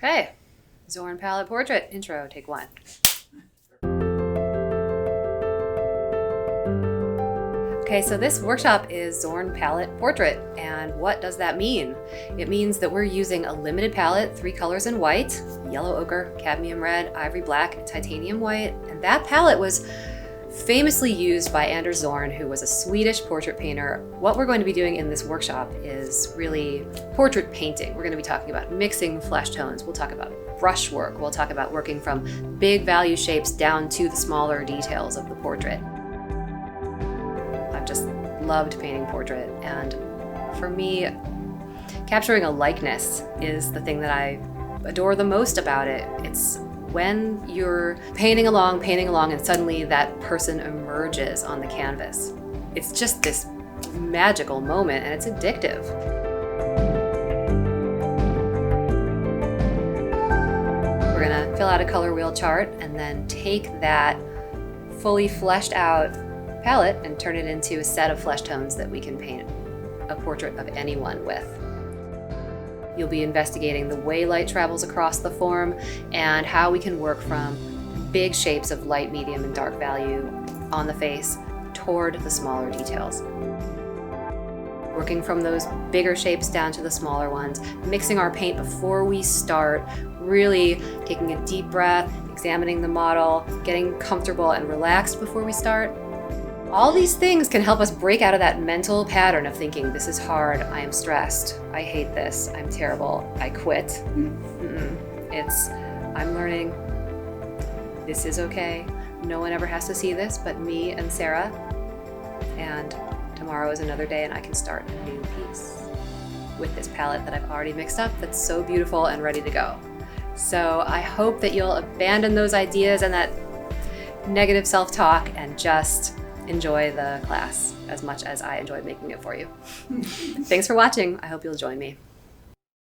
Okay, Zorn Palette Portrait intro, take one. Okay, so this workshop is Zorn Palette Portrait, and what does that mean? It means that we're using a limited palette, 3 colors in white, yellow ochre, cadmium red, ivory black, and titanium white, and that palette was famously used by Anders Zorn, who was a Swedish portrait painter. What we're going to be doing in this workshop is really portrait painting. We're going to be talking about mixing flesh tones. We'll talk about brush work. We'll talk about working from big value shapes down to the smaller details of the portrait. I've just loved painting portrait, and for me, capturing a likeness is the thing that I adore the most about it. It's when you're painting along, and suddenly that person emerges on the canvas. It's just this magical moment, and it's addictive. We're gonna fill out a color wheel chart and then take that fully fleshed out palette and turn it into a set of flesh tones that we can paint a portrait of anyone with. You'll be investigating the way light travels across the form and how we can work from big shapes of light, medium, and dark value on the face toward the smaller details. Working from those bigger shapes down to the smaller ones, mixing our paint before we start, really taking a deep breath, examining the model, getting comfortable and relaxed before we start. All these things can help us break out of that mental pattern of thinking, this is hard, I am stressed, I hate this, I'm terrible, I quit. It's, I'm learning, this is okay. No one ever has to see this but me and Sarah. And tomorrow is another day and I can start a new piece with this palette that I've already mixed up that's so beautiful and ready to go. So I hope that you'll abandon those ideas and that negative self-talk and just enjoy the class as much as I enjoyed making it for you. Thanks for watching. I hope you'll join me.